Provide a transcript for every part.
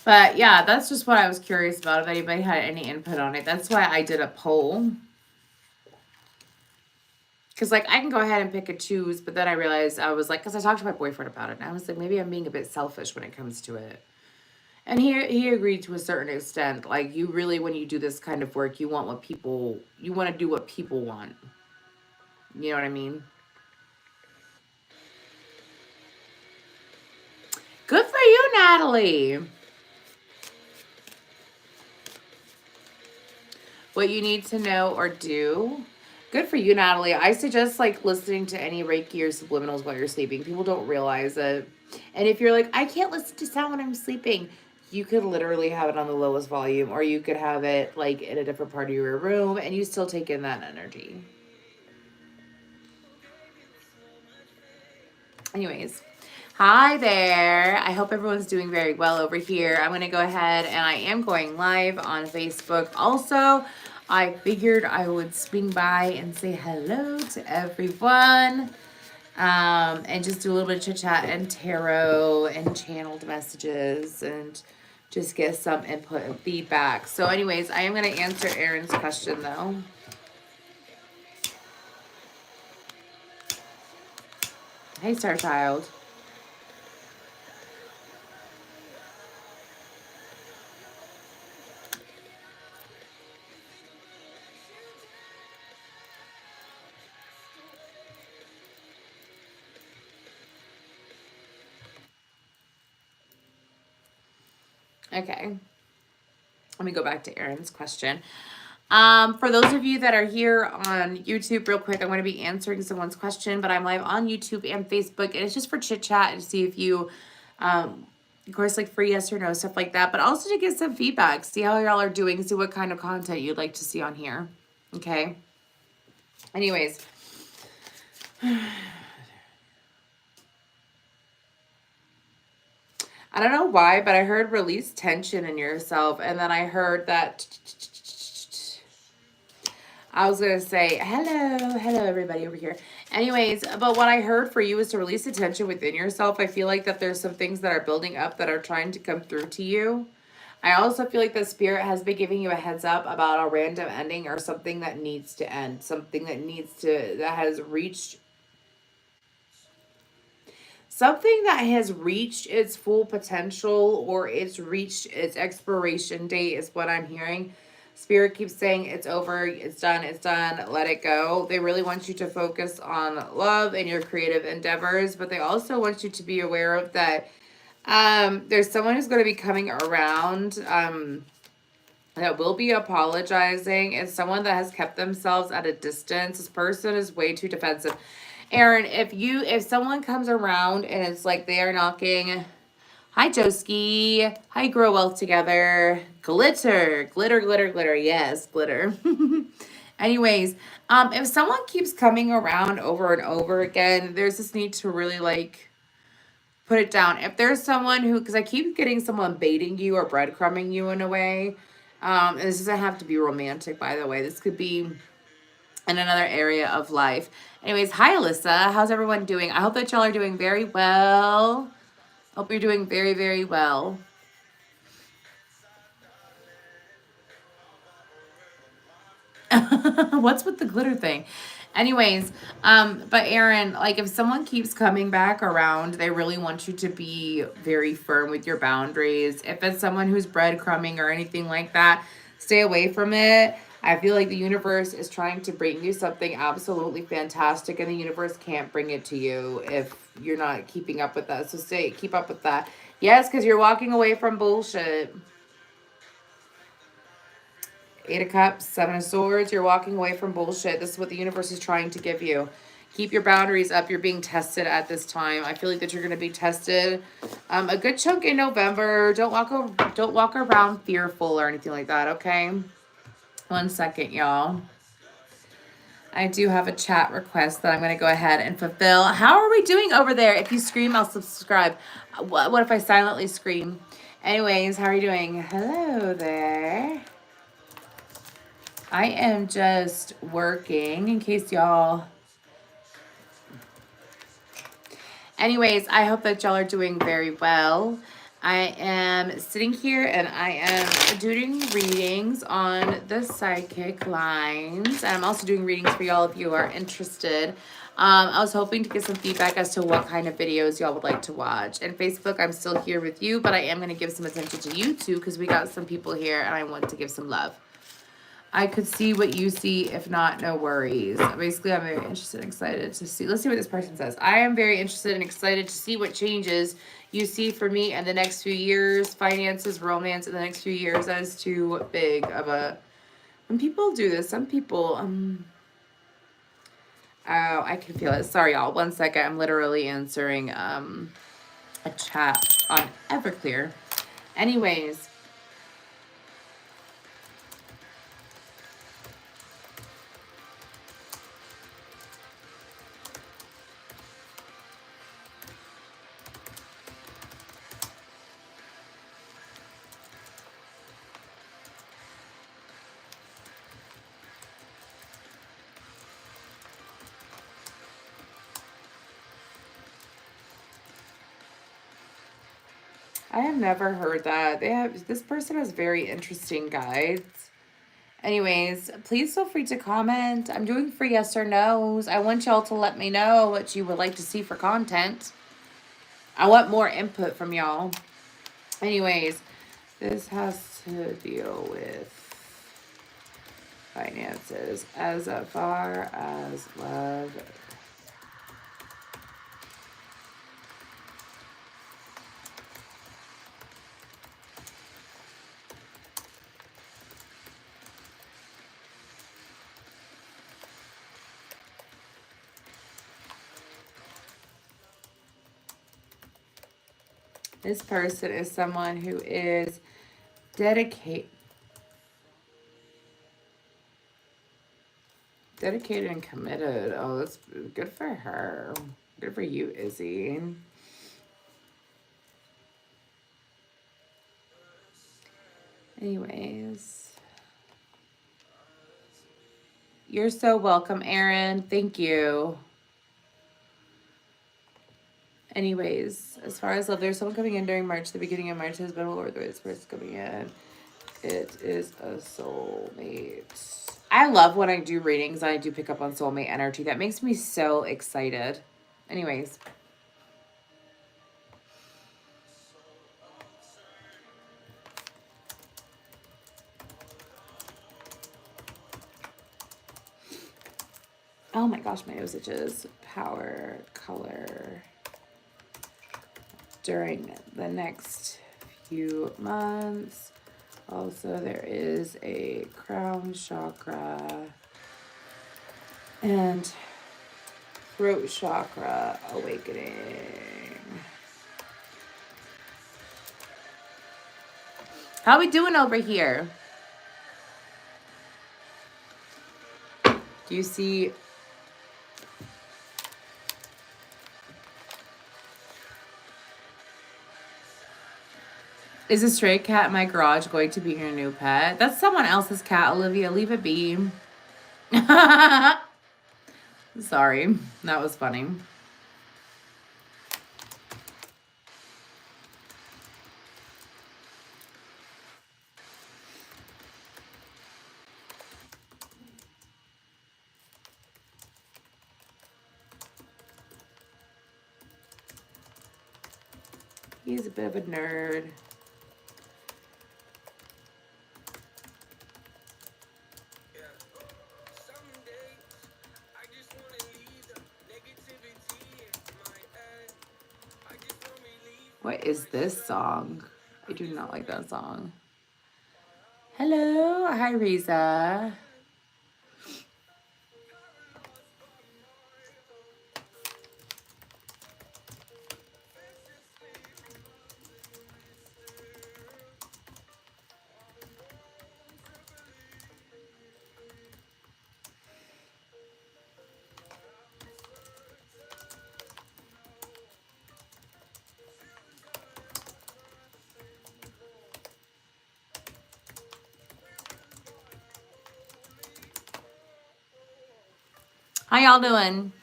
But yeah, that's just what I was curious about, if anybody had any input on it. That's why I did a poll. Because, like, I can go ahead and pick and choose, but then I realized I was like, because I talked to my boyfriend about it, and I was like, maybe I'm being a bit selfish when it comes to it. And he agreed to a certain extent. Like, you really, when you do this kind of work, you want you want to do what people want. You know what I mean? Good for you, Natalie. What you need to know or do. Good for you, Natalie. I suggest like listening to any Reiki or subliminals while you're sleeping. People don't realize it. And if you're like, I can't listen to sound when I'm sleeping, you could literally have it on the lowest volume, or you could have it like in a different part of your room and you still take in that energy. Anyways, hi there. I hope everyone's doing very well over here. I'm going to go ahead and I am going live on Facebook. Also, I figured I would swing by and say hello to everyone. And just do a little bit of chit chat and tarot and channeled messages and just get some input and feedback. So anyways, I am going to answer Aaron's question though. Hey, Star Child. Okay. Let me go back to Aaron's question. For those of you that are here on YouTube, real quick, I'm going to be answering someone's question, but I'm live on YouTube and Facebook, and it's just for chit chat and see if you, of course, like free yes or no, stuff like that, but also to get some feedback, see how y'all are doing, see what kind of content you'd like to see on here. Okay. Anyways. I don't know why, but I heard release tension in yourself, and then I heard that I was going to say, hello, everybody over here. Anyways, but what I heard for you is to release the tension within yourself. I feel like that there's some things that are building up that are trying to come through to you. I also feel like the spirit has been giving you a heads up about a random ending or something that needs to end. Something that has reached its full potential, or it's reached its expiration date is what I'm hearing. Spirit keeps saying it's over, it's done, let it go. They really want you to focus on love and your creative endeavors, but they also want you to be aware of that there's someone who's going to be coming around that will be apologizing. It's someone that has kept themselves at a distance. This person is way too defensive. Aaron, if someone comes around and it's like they are knocking, hi Joski, hi Grow Wealth Together, glitter, yes, glitter. Anyways, if someone keeps coming around over and over again, there's this need to really like put it down. If there's someone who, because I keep getting someone baiting you or breadcrumbing you in a way, and this doesn't have to be romantic, by the way. This could be in another area of life. Anyways, hi Alyssa. How's everyone doing? I hope that y'all are doing very well. Hope you're doing very, very well. What's with the glitter thing? Anyways, but Aaron, like if someone keeps coming back around, they really want you to be very firm with your boundaries. If it's someone who's breadcrumbing or anything like that, stay away from it. I feel like the universe is trying to bring you something absolutely fantastic, and the universe can't bring it to you if you're not keeping up with that. So keep up with that. Yes, because you're walking away from bullshit. 8 of Cups, 7 of Swords, you're walking away from bullshit. This is what the universe is trying to give you. Keep your boundaries up. You're being tested at this time. I feel like that you're going to be tested a good chunk in November. Don't walk around fearful or anything like that, okay? 1 second, y'all. I do have a chat request that I'm going to go ahead and fulfill. How are we doing over there? If you scream, I'll subscribe. What if I silently scream? Anyways, how are you doing? Hello there. I am just working in case y'all. Anyways, I hope that y'all are doing very well. I am sitting here and I am doing readings on the psychic lines. I'm also doing readings for y'all if you are interested. I was hoping to get some feedback as to what kind of videos y'all would like to watch. And Facebook, I'm still here with you, but I am going to give some attention to YouTube because we got some people here and I want to give some love. I could see what you see. If not, no worries. Basically, I'm very interested and excited to see. Let's see what this person says. I am very interested and excited to see what changes you see for me in the next few years. Finances, romance in the next few years. That is too big of a... When people do this, some people... Oh, I can feel it. Sorry, y'all. 1 second. I'm literally answering a chat on Everclear. Anyways... I have never heard that. This person has very interesting guides. Anyways, please feel free to comment. I'm doing free yes or no's. I want y'all to let me know what you would like to see for content. I want more input from y'all. Anyways, this has to deal with finances as far as love. This person is someone who is dedicated and committed. Oh, that's good for her. Good for you, Izzy. Anyways. You're so welcome, Erin. Thank you. Anyways, as far as love, there's someone coming in during March. The beginning of March has been a Lord. This person coming in. It is a soulmate. I love when I do readings and I do pick up on soulmate energy. That makes me so excited. Anyways. Oh my gosh, my nose itches. Power, color. During the next few months. Also, there is a crown chakra and throat chakra awakening. How we doing over here? Do you see... Is a stray cat in my garage going to be your new pet? That's someone else's cat, Olivia. Leave it be. Sorry. That was funny. He's a bit of a nerd. What is this song? I do not like that song. Hello. Hi, Riza. How y'all doing?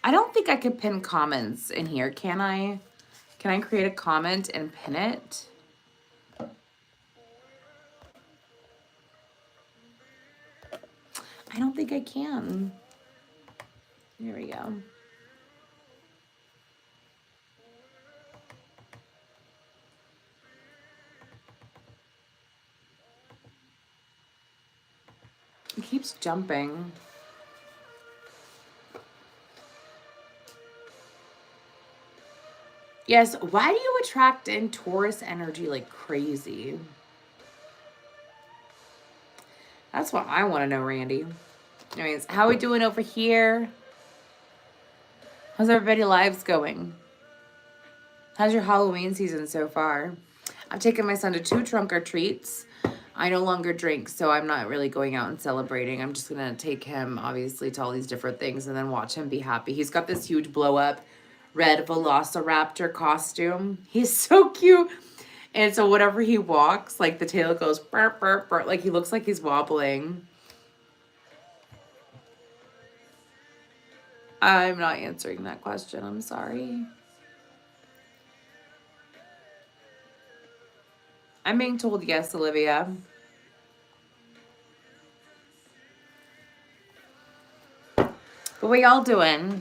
I don't think I could pin comments in here, can I? Can I create a comment and pin it? I don't think I can. There we go. It keeps jumping. Yes, why do you attract in Taurus energy like crazy? That's what I want to know, Randy. Anyways, how are we doing over here? How's everybody's lives going? How's your Halloween season so far? I've taken my son to 2 trunk or treats. I no longer drink, so I'm not really going out and celebrating. I'm just going to take him, obviously, to all these different things and then watch him be happy. He's got this huge blow-up red velociraptor costume. He's so cute. And so whatever he walks, like the tail goes burp, burp, burp. Like he looks like he's wobbling. I'm not answering that question. I'm sorry. I'm being told yes, Olivia. But what y'all doing?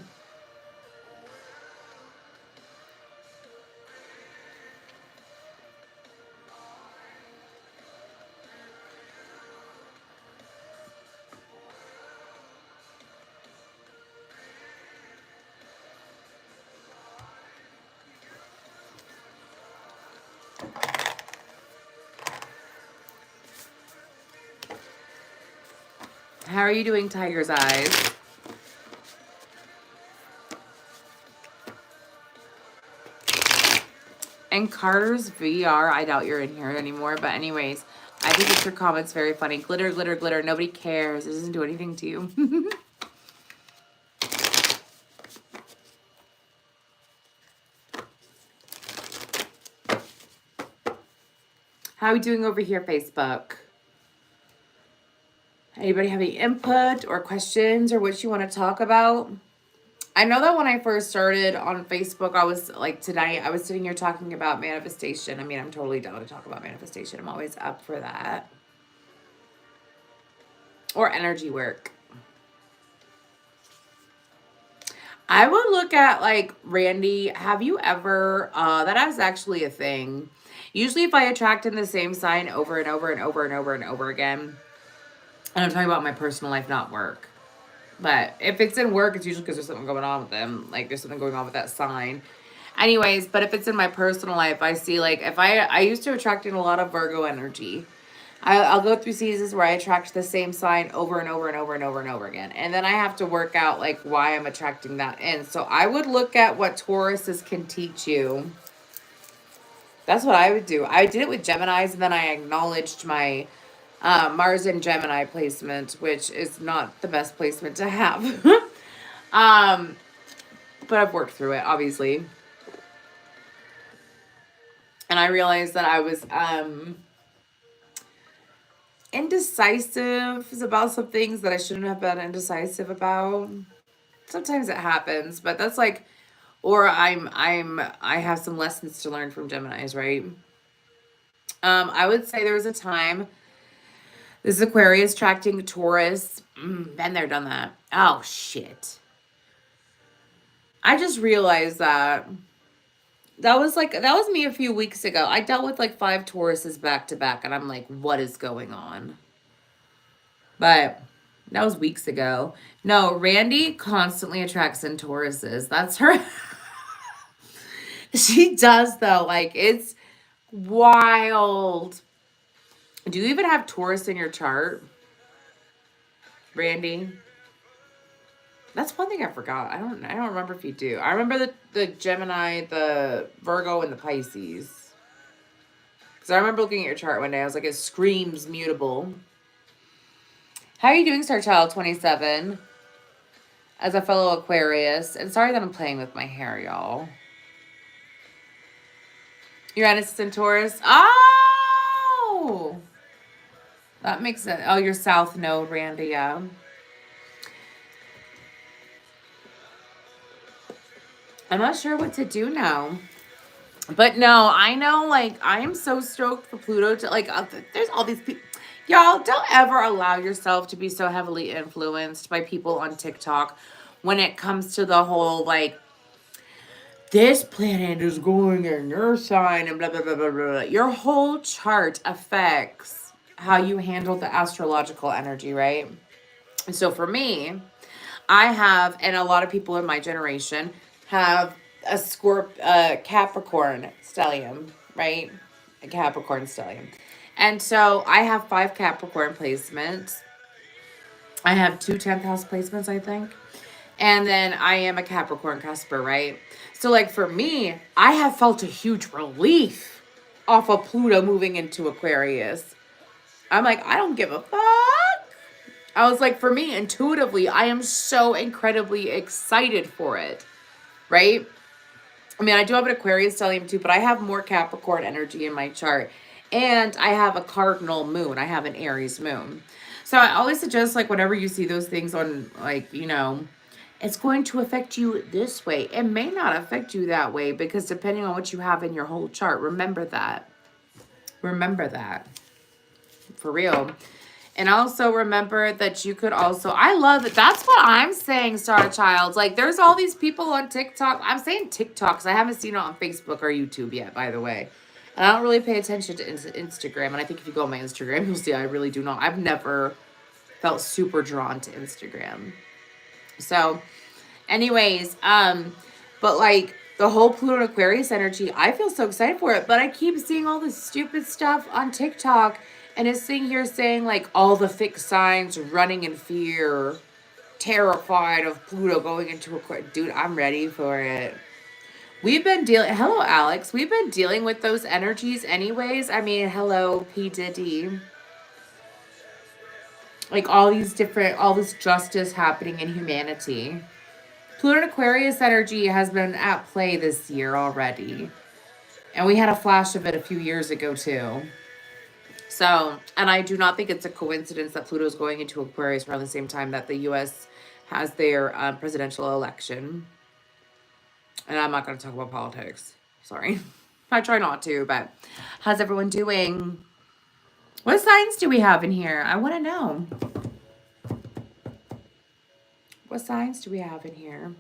How are you doing, Tiger's Eyes? And Carter's VR, I doubt you're in here anymore. But anyways, I think it's your comments very funny. Glitter, glitter, glitter. Nobody cares. It doesn't do anything to you. How are we doing over here, Facebook? Anybody have any input or questions or what you want to talk about? I know that when I first started on Facebook, I was like tonight, I was sitting here talking about manifestation. I mean, I'm totally down to talk about manifestation. I'm always up for that. Or energy work. I would look at like, Randy, have you ever, that is actually a thing. Usually if I attract in the same sign over and over and over and over and over again, and I'm talking about my personal life, not work. But if it's in work, it's usually because there's something going on with them. Like there's something going on with that sign. Anyways, but if it's in my personal life, I see like if I used to attract in a lot of Virgo energy. I'll go through seasons where I attract the same sign over and over and over and over and over again. And then I have to work out like why I'm attracting that in. So I would look at what Tauruses can teach you. That's what I would do. I did it with Geminis and then I acknowledged my Mars and Gemini placement, which is not the best placement to have. But I've worked through it, obviously. And I realized that I was indecisive about some things that I shouldn't have been indecisive about. Sometimes it happens, but that's like, or I have some lessons to learn from Geminis, right? I would say there was a time, this is Aquarius attracting Taurus. Been there, done that. Oh, shit. I just realized that that was me a few weeks ago. I dealt with like 5 Tauruses back to back, and I'm like, what is going on? But that was weeks ago. No, Randy constantly attracts in Tauruses. That's her. She does though. Like it's wild. Do you even have Taurus in your chart, Randy? That's one thing I forgot. I don't remember if you do. I remember the Gemini, the Virgo, and the Pisces. Because I remember looking at your chart one day. I was like, it screams mutable. How are you doing, Star Child 27? As a fellow Aquarius. And sorry that I'm playing with my hair, y'all. Uranus and Taurus. Oh! That makes sense. Oh, your South Node, Randy, yeah. I'm not sure what to do now. But no, I know, like, I am so stoked for Pluto to, like, there's all these people. Y'all, don't ever allow yourself to be so heavily influenced by people on TikTok when it comes to the whole, like, this planet is going in your sign and blah, blah, blah, blah, blah. Your whole chart affects how you handle the astrological energy, right? And so for me, I have, and a lot of people in my generation have a Capricorn stellium, right? A Capricorn stellium. And so I have 5 Capricorn placements. I have 2 10th house placements, I think. And then I am a Capricorn cusper, right? So, like, for me, I have felt a huge relief off of Pluto moving into Aquarius. I'm like, I don't give a fuck. I was like, for me, intuitively, I am so incredibly excited for it, right? I mean, I do have an Aquarius stellium too, but I have more Capricorn energy in my chart. And I have a cardinal moon. I have an Aries moon. So I always suggest, like, whenever you see those things on, like, you know, it's going to affect you this way. It may not affect you that way because depending on what you have in your whole chart, remember that. Remember that. For real. And also remember that you could also, I love it. That's what I'm saying, Star Child. Like, there's all these people on TikTok. I'm saying TikTok because I haven't seen it on Facebook or YouTube yet, by the way. And I don't really pay attention to Instagram. And I think if you go on my Instagram, you'll see I really do not. I've never felt super drawn to Instagram. So, anyways, but like the whole Pluto and Aquarius energy, I feel so excited for it. But I keep seeing all this stupid stuff on TikTok. And it's sitting here saying, like, all the fixed signs running in fear, terrified of Pluto going into Aquarius. Dude, I'm ready for it. We've been dealing, hello, Alex. We've been dealing with those energies anyways. I mean, hello, P. Diddy. Like, all this justice happening in humanity. Pluto and Aquarius energy has been at play this year already. And we had a flash of it a few years ago, too. So, and I do not think it's a coincidence that Pluto is going into Aquarius around the same time that the U.S. has their presidential election. And I'm not going to talk about politics. Sorry. I try not to, but how's everyone doing? What signs do we have in here? I want to know. What signs do we have in here?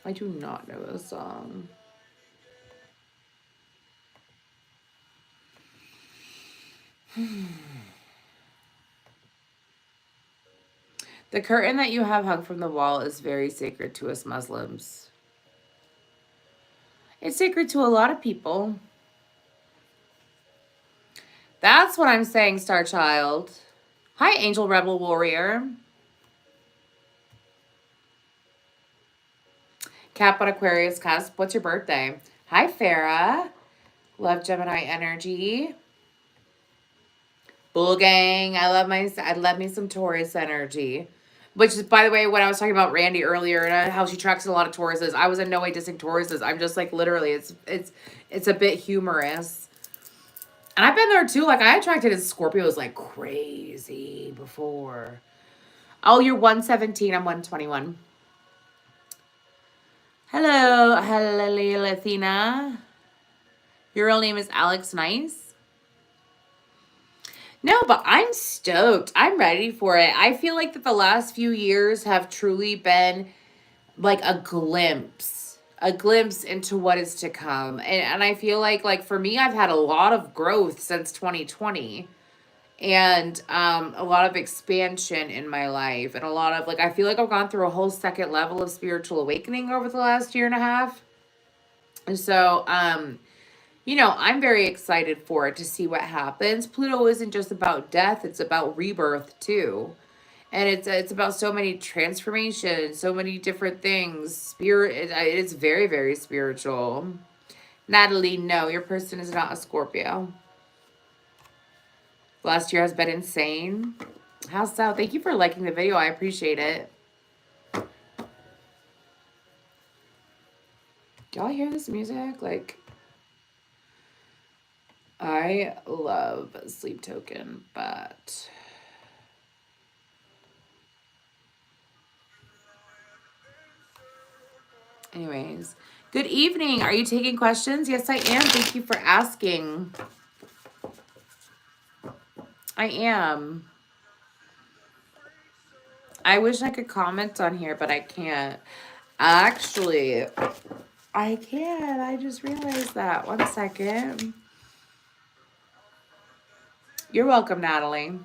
I do not know this song. The curtain that you have hung from the wall is very sacred to us Muslims. It's sacred to a lot of people. That's what I'm saying, Star Child. Hi, Angel Rebel Warrior. Cap on Aquarius cusp. What's your birthday? Hi, Farah. Love Gemini energy. Bull gang. I love me some Taurus energy. Which is, by the way, when I was talking about Randy earlier and how she tracks a lot of Tauruses, I was in no way dissing Tauruses. I'm just like, literally, it's a bit humorous. And I've been there too. Like, I attracted Scorpios like crazy before. Oh, you're 117. I'm 121. Hello, Athena. Your real name is Alex Nice? No, but I'm stoked. I'm ready for it. I feel like that the last few years have truly been like a glimpse into what is to come. And I feel like for me, I've had a lot of growth since 2020 and a lot of expansion in my life and a lot of, like, I feel like I've gone through a whole second level of spiritual awakening over the last year and a half. And so, you know, I'm very excited for it to see what happens. Pluto isn't just about death, it's about rebirth too. And it's about so many transformations, so many different things. It's very, very spiritual. Natalie, no, your person is not a Scorpio. Last year has been insane. How so? Thank you for liking the video. I appreciate it. Y'all hear this music? Like, I love Sleep Token, but anyways, good evening. Are you taking questions? Yes, I am. Thank you for asking. I am. I wish I could comment on here, but I can't. Actually, I can. I just realized that. One second. You're welcome, Natalie.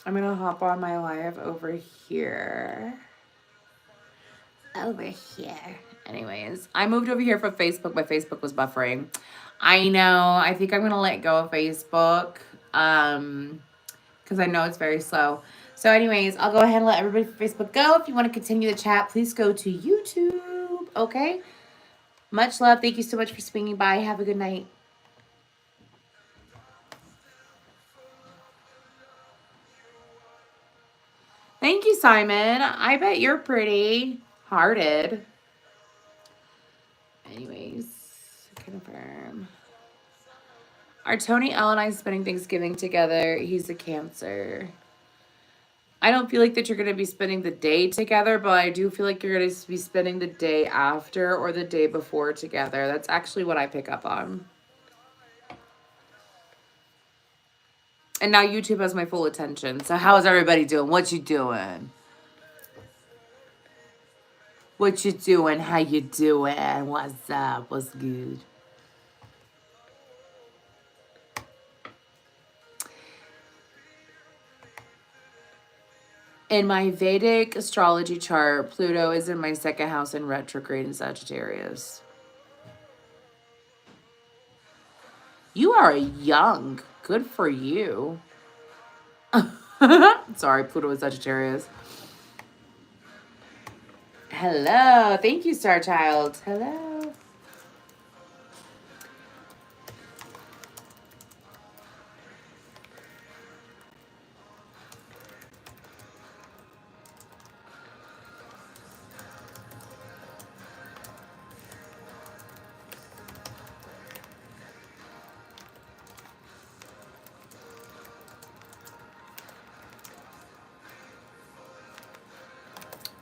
I'm going to hop on my live over here. Over here. Anyways, I moved over here from Facebook. My Facebook was buffering. I know. I think I'm going to let go of Facebook. Because I know it's very slow. So anyways, I'll go ahead and let everybody from Facebook go. If you want to continue the chat, please go to YouTube. Okay? Much love. Thank you so much for swinging by. Have a good night. Thank you, Simon. I bet you're pretty hearted. Anyways, confirm. Are Tony L and I spending Thanksgiving together? He's a Cancer. I don't feel like that you're going to be spending the day together, but I do feel like you're going to be spending the day after or the day before together. That's actually what I pick up on. And now YouTube has my full attention. So how is everybody doing? What you doing? What you doing? How you doing? What's up? What's good? In my Vedic astrology chart, Pluto is in my second house in retrograde in Sagittarius. You are young. Good for you. Sorry, Pluto is Sagittarius. Hello. Thank you, Star Child. Hello.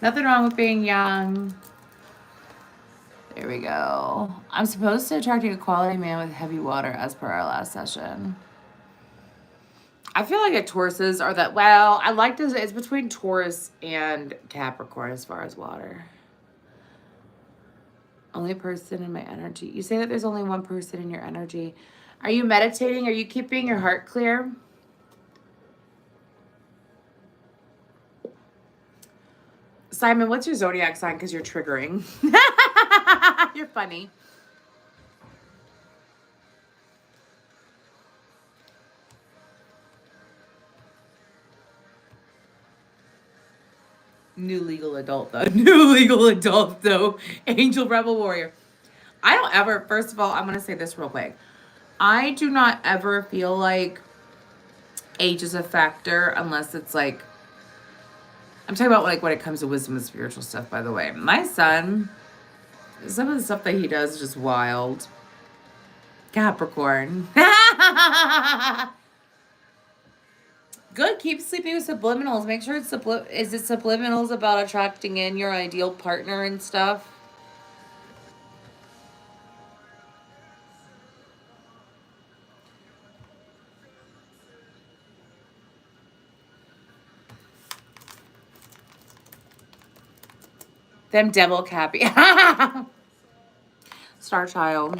Nothing wrong with being young. There we go. I'm supposed to attracting a quality man with heavy water as per our last session. I feel like Tauruses are that, well, I like this. It's between Taurus and Capricorn as far as water. Only person in my energy. You say that there's only one person in your energy. Are you meditating? Are you keeping your heart clear? Simon, what's your zodiac sign? Because you're triggering. You're funny. New legal adult, though. New legal adult, though. Angel Rebel Warrior. I don't ever, first of all, I'm going to say this real quick. I do not ever feel like age is a factor unless it's like, I'm talking about like when it comes to wisdom and spiritual stuff, by the way. My son, some of the stuff that he does is just wild. Capricorn. Good. Keep sleeping with subliminals. Make sure it's is it subliminals about attracting in your ideal partner and stuff? Them devil cappy. Star Child.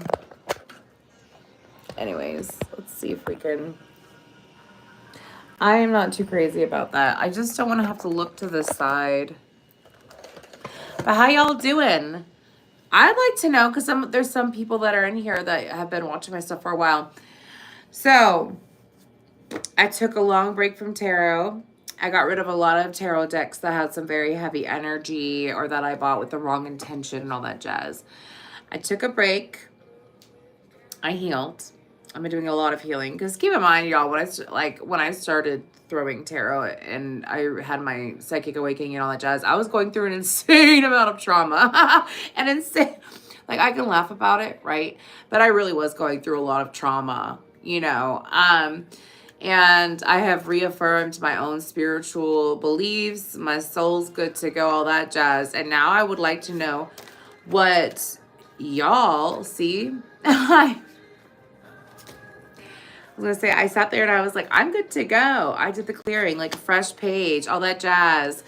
Anyways, let's see if we can. I am not too crazy about that. I just don't want to have to look to the side. But how y'all doing? I'd like to know because there's some people that are in here that have been watching my stuff for a while. So I took a long break from tarot. I got rid of a lot of tarot decks that had some very heavy energy or that I bought with the wrong intention and all that jazz. I took a break. I healed. I've been doing a lot of healing. Because keep in mind, y'all, when I started throwing tarot and I had my psychic awakening and all that jazz, I was going through an insane amount of trauma. And insane, like, I can laugh about it, right? But I really was going through a lot of trauma, you know. And I have reaffirmed my own spiritual beliefs. My soul's good to go, all that jazz. And now I would like to know what y'all see. I was gonna say, I sat there and I was like, I'm good to go. I did the clearing, like a fresh page, all that jazz.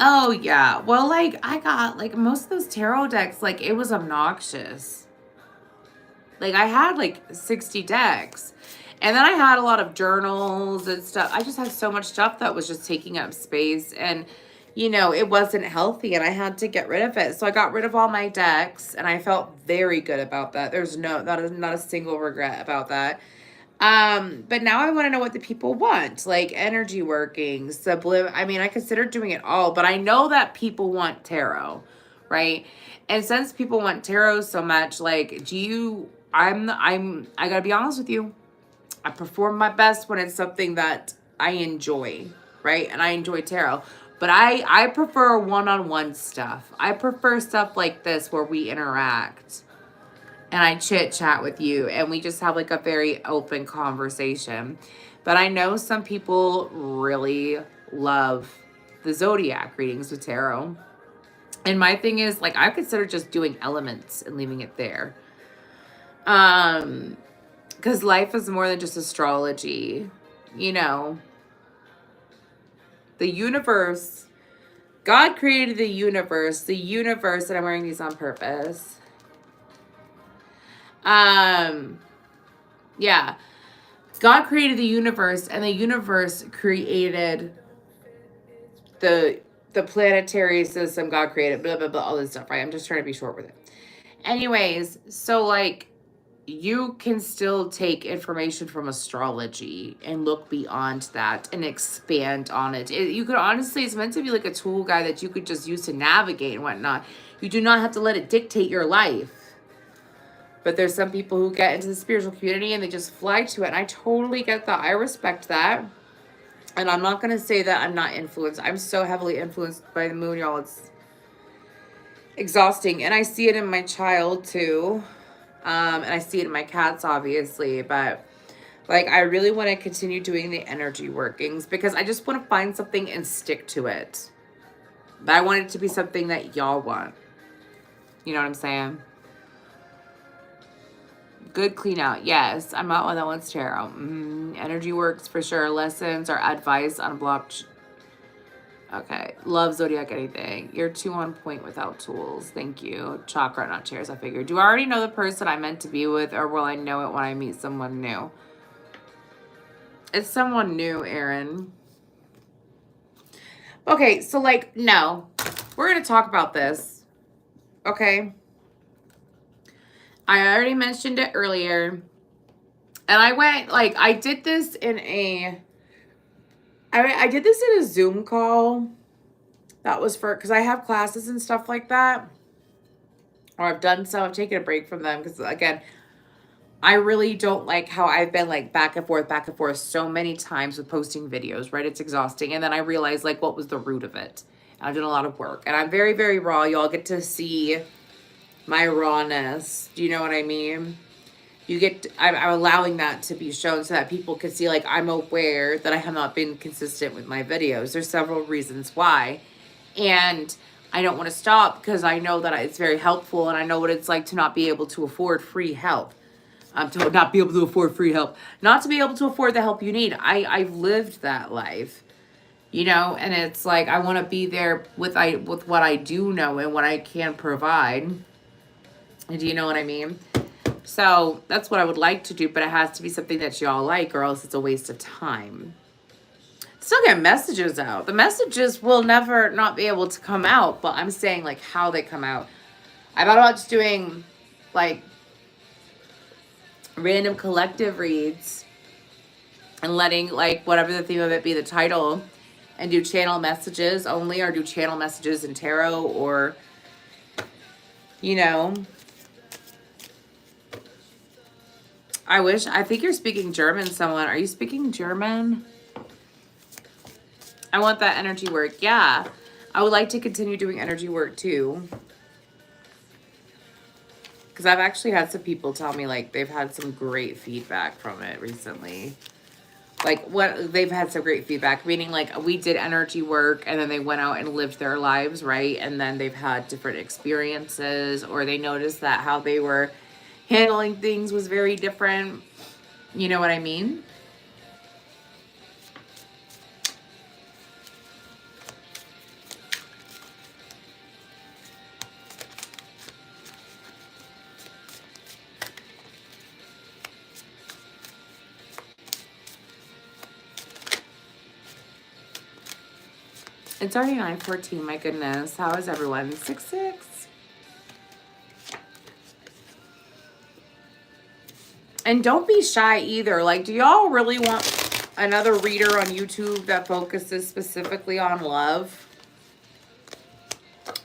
Oh yeah. Well, like I got like most of those tarot decks, like it was obnoxious. Like I had like 60 decks. And then I had a lot of journals and stuff. I just had so much stuff that was just taking up space, and you know, it wasn't healthy and I had to get rid of it. So I got rid of all my decks and I felt very good about that. There's not a single regret about that. But now I want to know what the people want, like energy working, I mean, I consider doing it all, but I know that people want tarot, right? And since people want tarot so much, like, I gotta be honest with you. I perform my best when it's something that I enjoy, right? And I enjoy tarot. But I prefer one-on-one stuff. I prefer stuff like this where we interact and I chit chat with you and we just have like a very open conversation. But I know some people really love the zodiac readings with tarot. And my thing is, like, I consider just doing elements and leaving it there. Because life is more than just astrology, you know. The universe, God created the universe, and I'm wearing these on purpose. Yeah. God created the universe, and the universe created the planetary system. God created blah, blah, blah, all this stuff, right? I'm just trying to be short with it. Anyways, so like, you can still take information from astrology and look beyond that and expand on it. You could honestly, it's meant to be like a tool guide that you could just use to navigate and whatnot. You do not have to let it dictate your life. But there's some people who get into the spiritual community and they just fly to it. And I totally get that. I respect that. And I'm not going to say that I'm not influenced. I'm so heavily influenced by the moon, y'all. It's exhausting. And I see it in my child too. And I see it in my cats, obviously. But like, I really want to continue doing the energy workings because I just want to find something and stick to it. But I want it to be something that y'all want. You know what I'm saying? Good clean out. Yes, I'm not one that wants tarot. Energy works for sure. Lessons or advice on blocked. Okay. Love zodiac anything. You're too on point without tools. Thank you. Chakra, not chairs, I figured. Do I already know the person I'm meant to be with, or will I know it when I meet someone new? It's someone new, Aaron. Okay, so like, no. We're going to talk about this. Okay? I already mentioned it earlier. And I went, like, I did this in a Zoom call. That was because I have classes and stuff like that. Or I've done some. I've taken a break from them because, again, I really don't like how I've been, like, back and forth so many times with posting videos, right? It's exhausting. And then I realized, like, what was the root of it? And I've done a lot of work. And I'm very, very raw. Y'all get to see my rawness. Do you know what I mean? I'm allowing that to be shown so that people can see, like, I'm aware that I have not been consistent with my videos. There's several reasons why. And I don't want to stop because I know that it's very helpful and I know what it's like to not be able to afford free help. To not be able to afford free help. Not to be able to afford the help you need. I've lived that life. You know, and it's like I want to be there with what I do know and what I can provide. Do you know what I mean? So that's what I would like to do, but it has to be something that y'all like or else it's a waste of time. Still get messages out. The messages will never not be able to come out, but I'm saying like how they come out. I thought about just doing like random collective reads and letting like whatever the theme of it be the title and do channel messages only or do channel messages in tarot or, you know, I think you're speaking German, someone. Are you speaking German? I want that energy work. Yeah. I would like to continue doing energy work too. Because I've actually had some people tell me like they've had some great feedback from it recently. Like what they've had some great feedback, meaning like we did energy work and then they went out and lived their lives, right? And then they've had different experiences, or they noticed that how they were handling things was very different. You know what I mean? It's already 9:14. My goodness. How is everyone? 6-6. And don't be shy either. Like, do y'all really want another reader on YouTube that focuses specifically on love?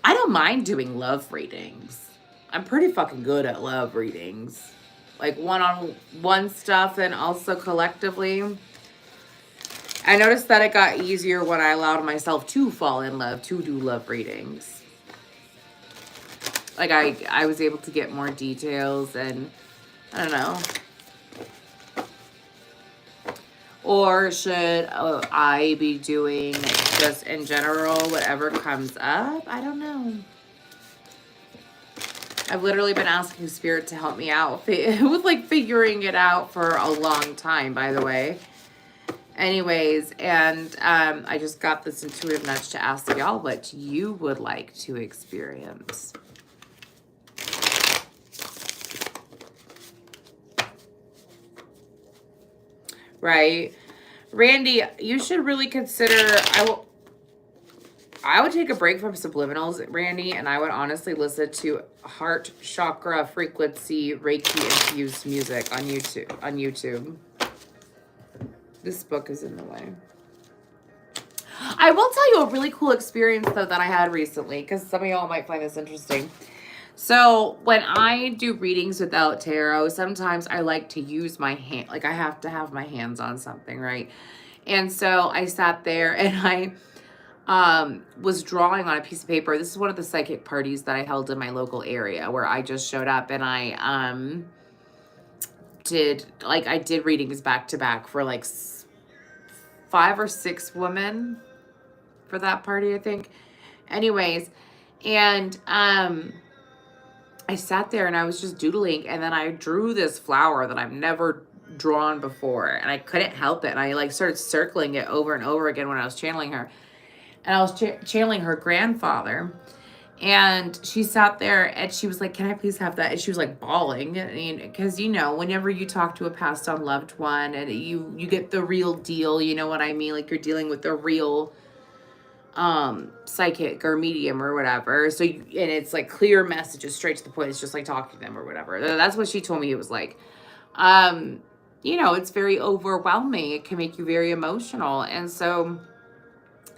I don't mind doing love readings. I'm pretty fucking good at love readings. Like one-on-one stuff and also collectively. I noticed that it got easier when I allowed myself to fall in love, to do love readings. Like I was able to get more details and I don't know. Or should I be doing just in general whatever comes up? I don't know. I've literally been asking Spirit to help me out with like figuring it out for a long time, by the way. Anyways, and I just got this intuitive nudge to ask y'all what you would like to experience. Right? Randy, you should really consider, I would take a break from subliminals, Randy, and I would honestly listen to heart chakra frequency Reiki infused music on YouTube. This book is in the way. I will tell you a really cool experience though that I had recently, because some of y'all might find this interesting. So when I do readings without tarot, sometimes I like to use my hand, like I have to have my hands on something, right? And so I sat there and I was drawing on a piece of paper. This is one of the psychic parties that I held in my local area where I just showed up and I did readings back to back for like 5 or 6 women for that party, I think. Anyways, and I sat there and I was just doodling, and then I drew this flower that I've never drawn before, and I couldn't help it. And I like started circling it over and over again when I was channeling her. And I was channeling her grandfather. And she sat there and she was like, "Can I please have that?" And she was like bawling. I mean, because you know, whenever you talk to a passed on loved one and you get the real deal, you know what I mean? Like you're dealing with the real psychic or medium or whatever. So and it's like clear messages straight to the point. It's just like talking to them or whatever. That's what she told me it was like. You know, it's very overwhelming. It can make you very emotional. And so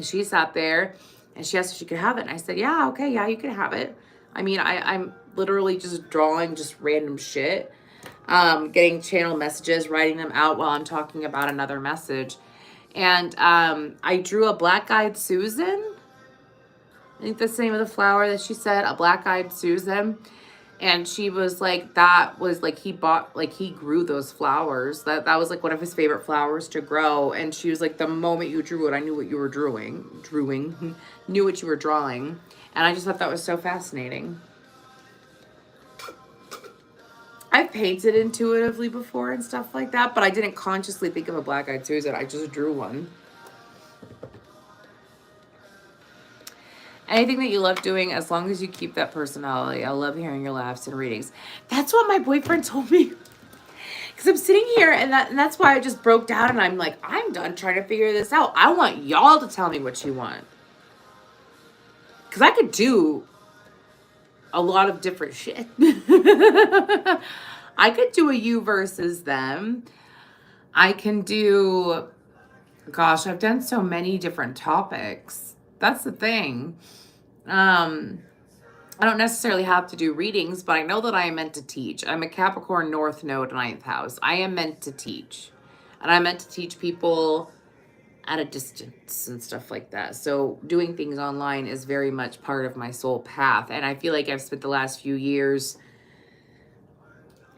she sat there and she asked if she could have it. And I said, "Yeah, okay, yeah, you can have it." I mean, I'm literally just drawing just random shit, getting channel messages, writing them out while I'm talking about another message. And I drew a black-eyed Susan. I think that's the name of the flower that she said, a black-eyed Susan. And she was like, that was like, he grew those flowers. That was like one of his favorite flowers to grow. And she was like, the moment you drew it, I knew what you were knew what you were drawing. And I just thought that was so fascinating. I've painted intuitively before and stuff like that, but I didn't consciously think of a black-eyed Susan. I just drew one. Anything that you love doing, as long as you keep that personality. I love hearing your laughs and readings. That's what my boyfriend told me. Because I'm sitting here, and that's why I just broke down, and I'm like, I'm done trying to figure this out. I want y'all to tell me what you want. Because I could do a lot of different shit. I could do a you versus them. I can do, gosh, I've done so many different topics. That's the thing. I don't necessarily have to do readings, but I know that I am meant to teach. I'm a Capricorn North Node, ninth house. I am meant to teach. And I'm meant to teach people at a distance and stuff like that. So doing things online is very much part of my soul path. And I feel like I've spent the last few years,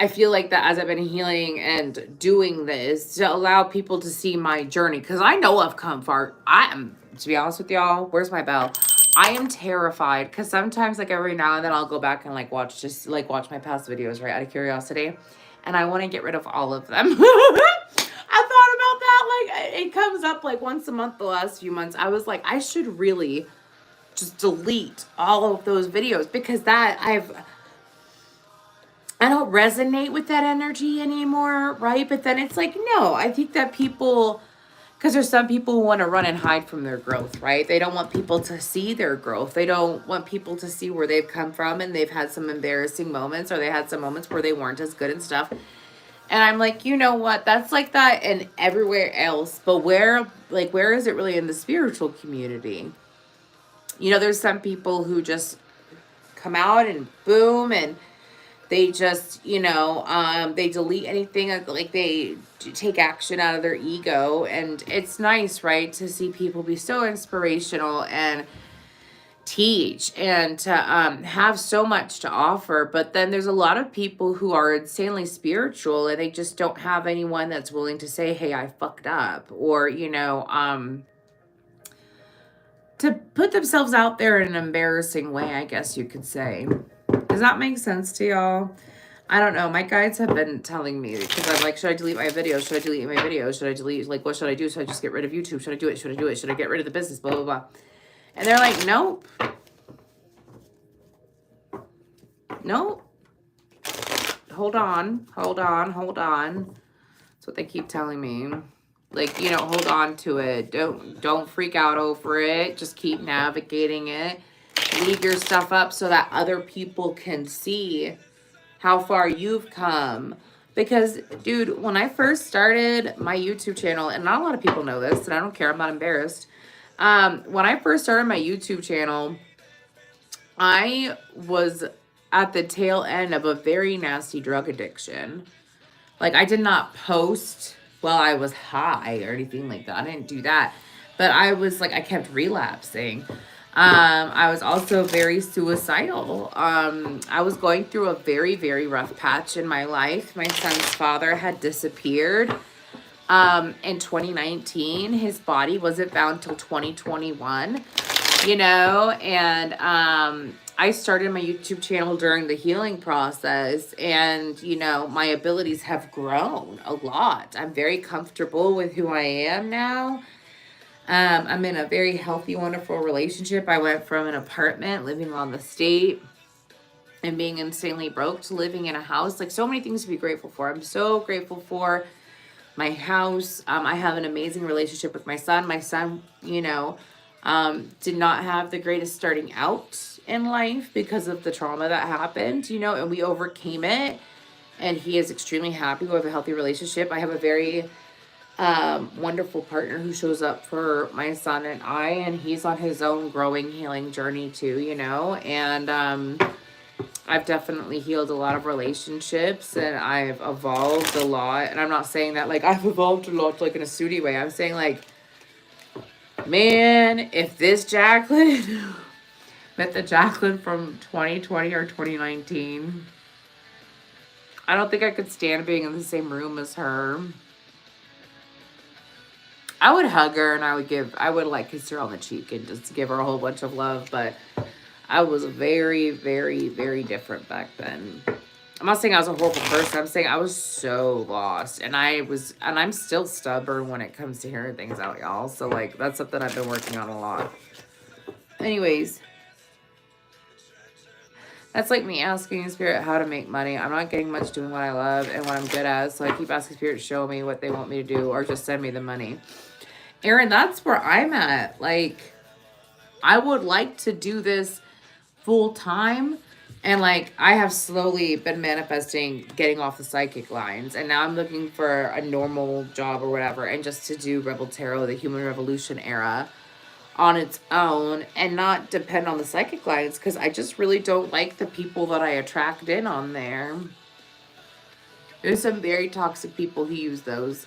I feel like that as I've been healing and doing this to allow people to see my journey. Because I know I've come far. I am, to be honest with y'all, where's my bell? I am terrified because sometimes like every now and then I'll go back and like watch my past videos, right, out of curiosity. And I want to get rid of all of them. I thought about that. Like it comes up like once a month the last few months. I was like, I should really just delete all of those videos because I don't resonate with that energy anymore, right? But then it's like, no, I think that people, because there's some people who want to run and hide from their growth, right? They don't want people to see their growth. They don't want people to see where they've come from and they've had some embarrassing moments or they had some moments where they weren't as good and stuff. And I'm like, you know what? That's like that and everywhere else. But where is it really in the spiritual community? You know, there's some people who just come out and boom, and they just, they delete anything, like they take action out of their ego. And it's nice, right, to see people be so inspirational and teach and to have so much to offer. But then there's a lot of people who are insanely spiritual and they just don't have anyone that's willing to say, hey, I fucked up, or to put themselves out there in an embarrassing way, I guess you could say. Does that make sense to y'all? I don't know. My guides have been telling me because I'm like, should I delete my videos? Should I delete my videos? Should I delete, like, what should I do? Should I just get rid of YouTube? Should I do it? Should I do it? Should I get rid of the business? Blah, blah, blah. And they're like, nope. Nope. Hold on. That's what they keep telling me. Like, hold on to it. Don't freak out over it. Just keep navigating it. Leave your stuff up so that other people can see how far you've come. Because, dude, when I first started my YouTube channel, and not a lot of people know this, and I don't care, I'm not embarrassed. When I first started my YouTube channel, I was at the tail end of a very nasty drug addiction. Like, I did not post while I was high or anything like that. I didn't do that. But I was like, I kept relapsing. I was also very suicidal. I was going through a very, very rough patch in my life. My son's father had disappeared in 2019. His body wasn't found till 2021, and I started my YouTube channel during the healing process, and, my abilities have grown a lot. I'm very comfortable with who I am now. I'm in a very healthy, wonderful relationship. I went from an apartment living on the state and being insanely broke to living in a house. Like, so many things to be grateful for. I'm so grateful for my house. I have an amazing relationship with my son. My son, did not have the greatest starting out in life because of the trauma that happened, and we overcame it. And he is extremely happy. We have a healthy relationship. I have a very wonderful partner who shows up for my son and I, and he's on his own growing, healing journey too, and I've definitely healed a lot of relationships and I've evolved a lot. And I'm not saying that like I've evolved a lot like in a snooty way. I'm saying like, man, if this Jaclyn met the Jaclyn from 2020 or 2019, I don't think I could stand being in the same room as her. I would hug her and I would like kiss her on the cheek and just give her a whole bunch of love, but I was very, very, very different back then. I'm not saying I was a horrible person. I'm saying I was so lost, and I'm still stubborn when it comes to hearing things out, y'all. So like, that's something I've been working on a lot. Anyways, that's like me asking Spirit how to make money. I'm not getting much doing what I love and what I'm good at, so I keep asking Spirit to show me what they want me to do or just send me the money. Aaron, that's where I'm at. Like, I would like to do this full time. And like, I have slowly been manifesting getting off the psychic lines. And now I'm looking for a normal job or whatever. And just to do Rebel Tarot, the Human Revolution era. on its own and not depend on the psychic lines, because I just really don't like the people that I attract in on there. There's some very toxic people who use those.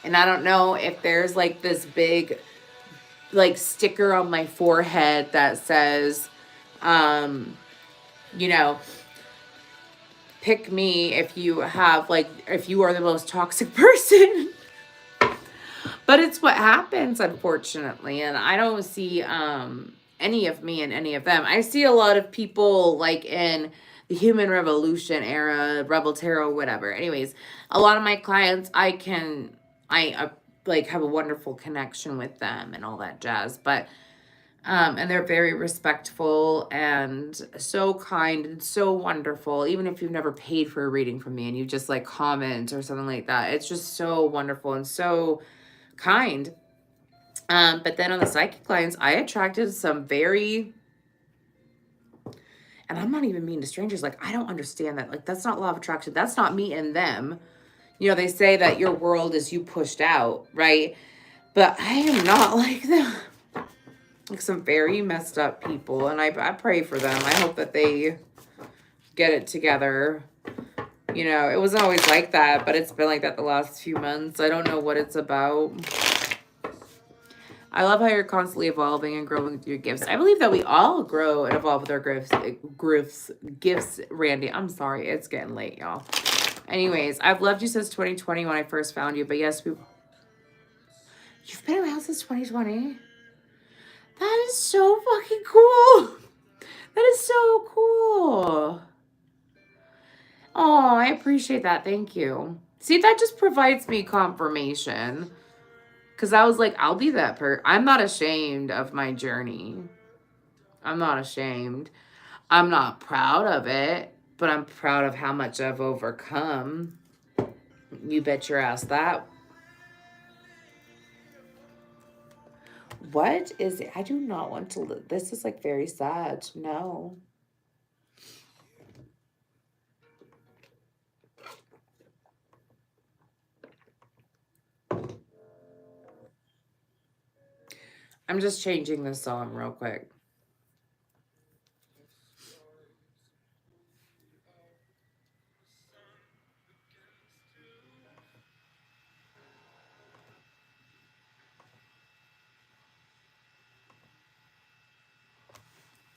And I don't know if there's like this big like sticker on my forehead that says, you know, pick me if you have like, if you are the most toxic person. But it's what happens, unfortunately. And I don't see any of me in any of them. I see a lot of people like in the human revolution era, rebel tarot, whatever. Anyways, a lot of my clients, I like have a wonderful connection with them and all that jazz. But and they're very respectful and so kind and so wonderful. Even if you've never paid for a reading from me and you just like comment or something like that, it's just so wonderful and so kind. But then on the psychic lines, I attracted some very, and I'm not even mean to strangers. Like, I don't understand that. Like, that's not law of attraction. That's not me and them. You know, they say that your world is you pushed out, right? But I am not like them. Like some very messed up people. And I pray for them. I hope that they get it together. You know, it wasn't always like that, but it's been like that the last few months. I don't know what it's about. I love how you're constantly evolving and growing with your gifts. I believe that we all grow and evolve with our gifts, Randy. I'm sorry. It's getting late, y'all. Anyways, I've loved you since 2020 when I first found you. But yes, you've been around since 2020? That is so fucking cool. That is so cool. Oh, I appreciate that. Thank you. See, that just provides me confirmation. Because I was like, I'll be that person. I'm not ashamed of my journey. I'm not ashamed. I'm not proud of it, but I'm proud of how much I've overcome. You bet your ass that. What is it? I do not want to. This is like very sad. No. I'm just changing this song real quick.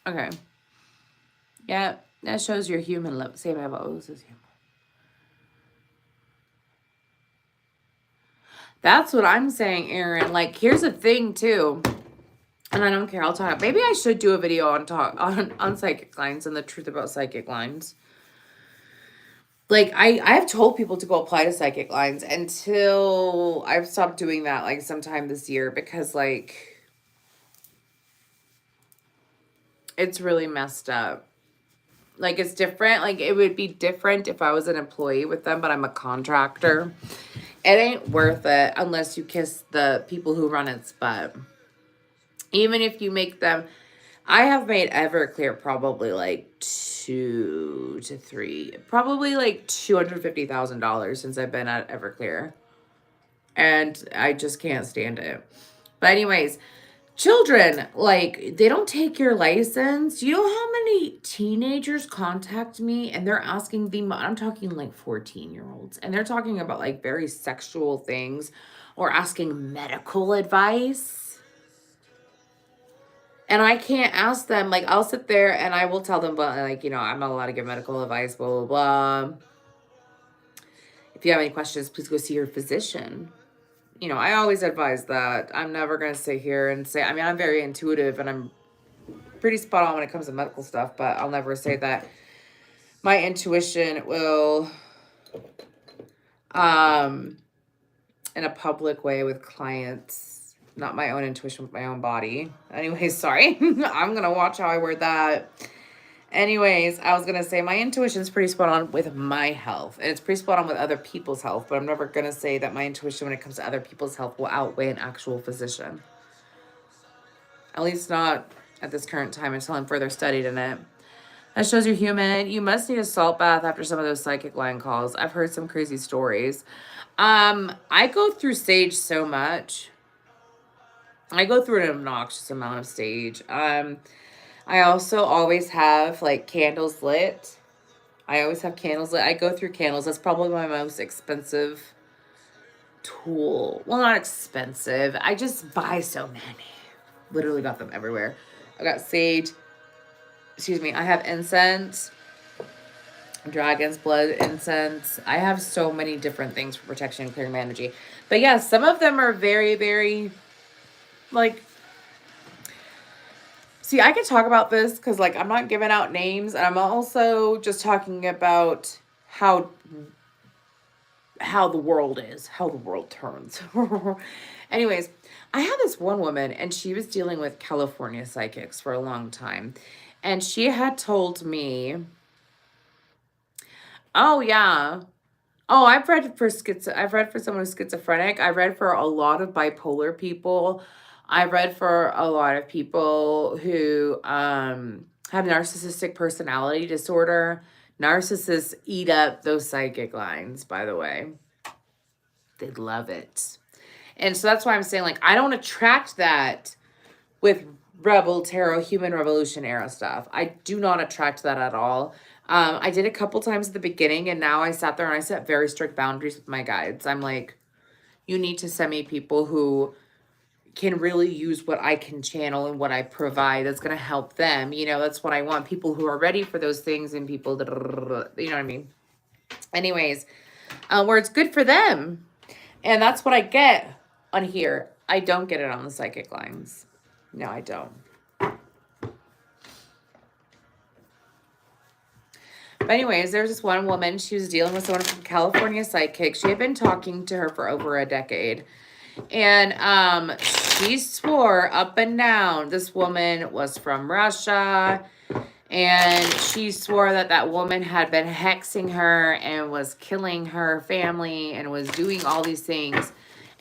Okay. Yeah, that shows your human level. Same level. This is human. That's what I'm saying, Aaron. Like, here's the thing, too. And I don't care. I'll talk. Maybe I should do a video on psychic lines and the truth about psychic lines. Like, I've told people to go apply to psychic lines until I've stopped doing that, like, sometime this year. Because, like, it's really messed up. Like, it's different. Like, it would be different if I was an employee with them, but I'm a contractor. It ain't worth it unless you kiss the people who run its butt. Even if you make them, I have made Everclear probably like probably like $250,000 since I've been at Everclear. And I just can't stand it. But anyways, children, like, they don't take your license. You know how many teenagers contact me and they're asking I'm talking like 14-year-olds, and they're talking about like very sexual things or asking medical advice. And I can't ask them, like, I'll sit there and I will tell them, but like, you know, I'm not allowed to give medical advice, blah, blah, blah. If you have any questions, please go see your physician. You know, I always advise that. I'm never going to sit here and say, I mean, I'm very intuitive and I'm pretty spot on when it comes to medical stuff, but I'll never say that my intuition will, in a public way with clients, not my own intuition with my own body. Anyways, sorry. I'm going to watch how I word that. Anyways, I was going to say my intuition is pretty spot on with my health. And it's pretty spot on with other people's health. But I'm never going to say that my intuition when it comes to other people's health will outweigh an actual physician. At least not at this current time until I'm further studied in it. That shows you're human. You must need a salt bath after some of those psychic line calls. I've heard some crazy stories. I go through sage so much. I go through an obnoxious amount of sage. I also always have like candles lit. I always have candles lit. I go through candles. That's probably my most expensive tool. Well, not expensive. I just buy so many. Literally got them everywhere. I got sage. Excuse me. I have incense, dragon's blood incense. I have so many different things for protection and clearing my energy. But yeah, some of them are very, very like. See, I could talk about this because like I'm not giving out names, and I'm also just talking about how the world is, how the world turns. Anyways, I had this one woman and she was dealing with California psychics for a long time. And she had told me, oh yeah. Oh, I've read for someone who's schizophrenic. I read for a lot of bipolar people. I read for a lot of people who have narcissistic personality disorder. Narcissists eat up those psychic lines, by the way. They love it. And so that's why I'm saying, like, I don't attract that with Rebel Tarot, Human Revolution era stuff. I do not attract that at all. I did a couple times at the beginning, and now I sat there and I set very strict boundaries with my guides. I'm like, you need to send me people who can really use what I can channel and what I provide that's going to help them. You know, that's what I want. People who are ready for those things and people that, you know what I mean? Anyways, where it's good for them. And that's what I get on here. I don't get it on the psychic lines. No, I don't. But anyways, there's this one woman. She was dealing with someone from California psychic. She had been talking to her for over a decade. And she swore up and down this woman was from Russia. And she swore that that woman had been hexing her and was killing her family and was doing all these things.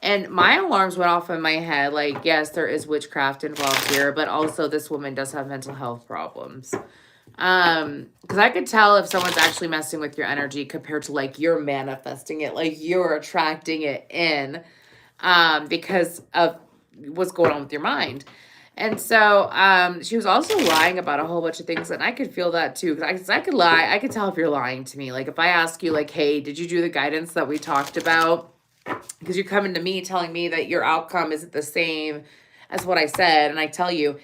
And my alarms went off in my head. Like, yes, there is witchcraft involved here, but also this woman does have mental health problems. Because I could tell if someone's actually messing with your energy compared to like you're manifesting it, like you're attracting it in, because of what's going on with your mind. And so she was also lying about a whole bunch of things, and I could feel that too. Because I could lie. I could tell if you're lying to me. Like if I ask you, like, hey, did you do the guidance that we talked about? Because you're coming to me telling me that your outcome isn't the same as what I said. And I tell you,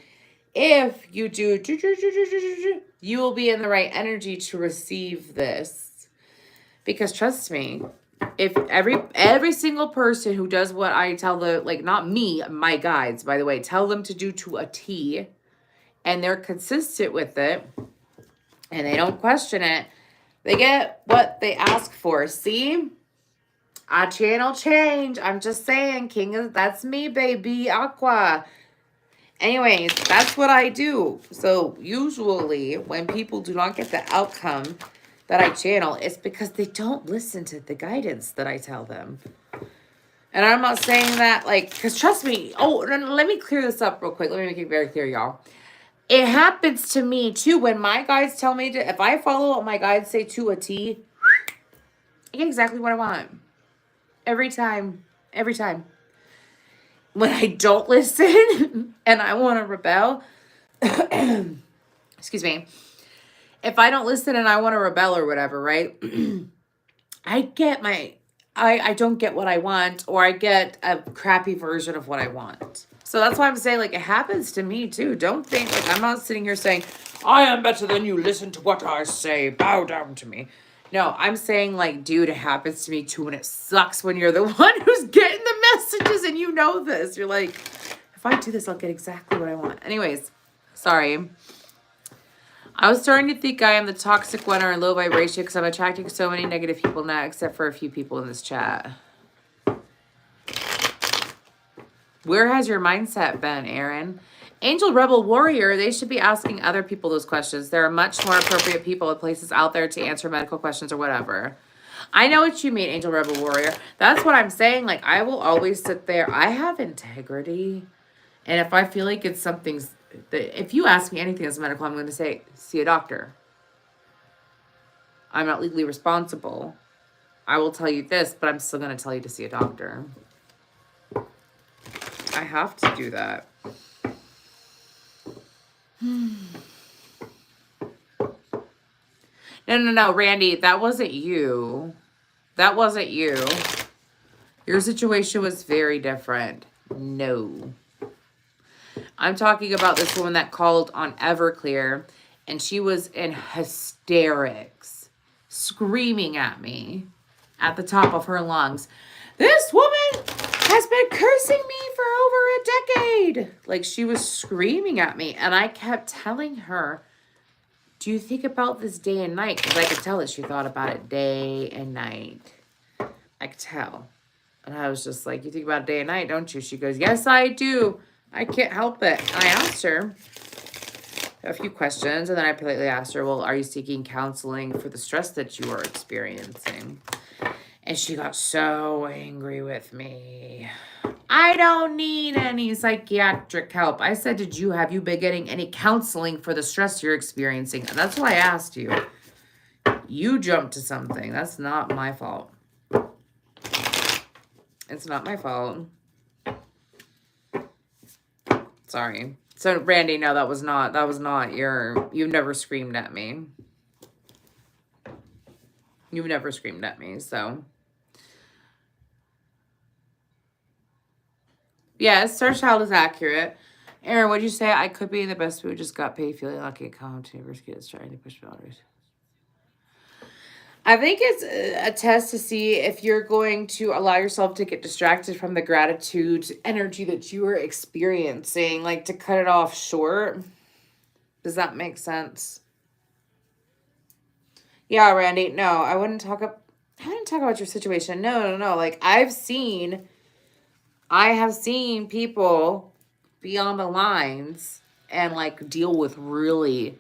if you do, you will be in the right energy to receive this. Because trust me, if every single person who does what I tell the, like, not me, my guides, by the way, tell them to do to a T, and they're consistent with it, and they don't question it, they get what they ask for. See? I channel change. I'm just saying, that's me, baby, Aqua. Anyways, that's what I do. So usually when people do not get the outcome that I channel, it's because they don't listen to the guidance that I tell them. And I'm not saying that, like, because trust me. Oh, let me clear this up real quick. Let me make it very clear, y'all. It happens to me, too, when my guides tell me to, if I follow what my guides say to a T, I get exactly what I want. Every time. Every time. When I don't listen and I want to rebel, excuse me, if I don't listen and I want to rebel or whatever, right? I don't get what I want, or I get a crappy version of what I want. So that's why I'm saying, like, it happens to me too. Don't think, like, I'm not sitting here saying, I am better than you. Listen to what I say. Bow down to me. No, I'm saying, like, dude, it happens to me too, and it sucks when you're the one who's getting the messages and you know this. You're like, if I do this, I'll get exactly what I want. Anyways, sorry. I was starting to think I am the toxic one or in low vibration because I'm attracting so many negative people now, except for a few people in this chat. Where has your mindset been, Aaron? Angel Rebel Warrior, they should be asking other people those questions. There are much more appropriate people and places out there to answer medical questions or whatever. I know what you mean, Angel Rebel Warrior. That's what I'm saying. Like, I will always sit there. I have integrity. And if I feel like it's something, if you ask me anything that's medical, I'm going to say, see a doctor. I'm not legally responsible. I will tell you this, but I'm still going to tell you to see a doctor. I have to do that. No, Randy, that wasn't you. That wasn't you. Your situation was very different. No. I'm talking about this woman that called on Everclear, and she was in hysterics, screaming at me at the top of her lungs. This woman has been cursing me for over a decade. Like, she was screaming at me, and I kept telling her, do you think about this day and night? Because I could tell that she thought about it day and night. I could tell. And I was just like, you think about it day and night, don't you? She goes, yes, I do. I can't help it. And I asked her a few questions, and then I politely asked her, well, are you seeking counseling for the stress that you are experiencing? And she got so angry with me. I don't need any psychiatric help. I said, have you been getting any counseling for the stress you're experiencing? And that's why I asked you. You jumped to something. That's not my fault. It's not my fault. Sorry. So, Randy, no, that was not you've never screamed at me. You've never screamed at me, so. Yes, Star Child is accurate. Aaron, what'd you say? I could be in the best mood, just got paid, feeling lucky, calm, universe kids trying to push boundaries. I think it's a test to see if you're going to allow yourself to get distracted from the gratitude energy that you are experiencing, like to cut it off short. Does that make sense? Yeah, Randy. No, I wouldn't talk about your situation. No. Like I have seen people be on the lines and like deal with really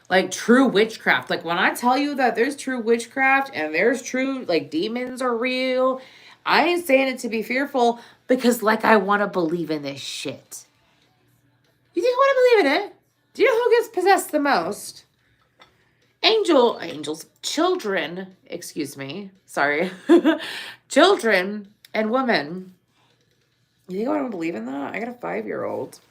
like true witchcraft. Like when I tell you that there's true witchcraft and there's true like demons are real, I ain't saying it to be fearful because like I want to believe in this shit. You think I want to believe in it? Do you know who gets possessed the most? Children, excuse me. Sorry. Children and women. You think I don't believe in that? I got a 5-year-old.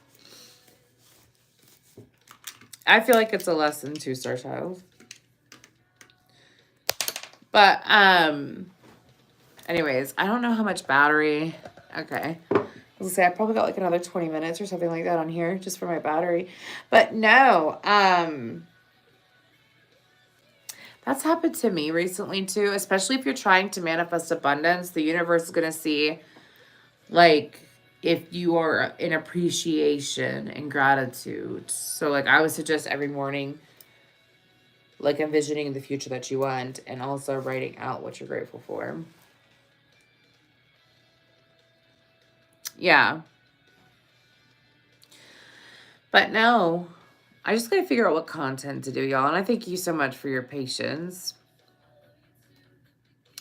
I feel like it's a lesson too, Star Child. But, anyways, I don't know how much battery. Okay. I was gonna say, I probably got like another 20 minutes or something like that on here just for my battery. But no, that's happened to me recently too, especially if you're trying to manifest abundance. The universe is going to see, like, if you are in appreciation and gratitude. So, like, I would suggest every morning, like, envisioning the future that you want and also writing out what you're grateful for. Yeah. But no, I just got to figure out what content to do, y'all. And I thank you so much for your patience.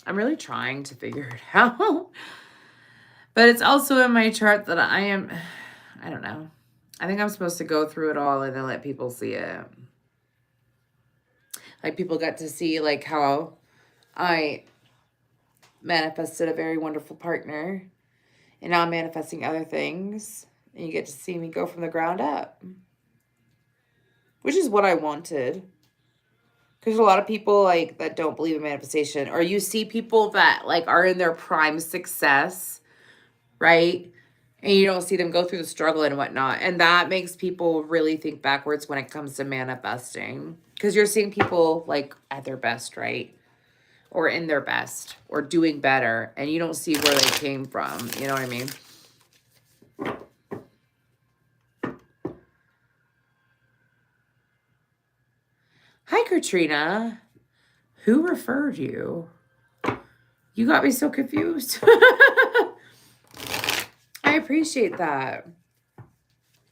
I'm really trying to figure it out. But it's also in my chart that I don't know. I think I'm supposed to go through it all and then let people see it. Like people got to see like how I manifested a very wonderful partner. And now I'm manifesting other things. And you get to see me go from the ground up. Which is what I wanted. Because a lot of people like that don't believe in manifestation. Or you see people that like are in their prime success, right? And you don't see them go through the struggle and whatnot. And that makes people really think backwards when it comes to manifesting. Because you're seeing people like at their best, right? Or in their best. Or doing better. And you don't see where they came from. You know what I mean? Hi, Katrina. Who referred you? You got me so confused. I appreciate that.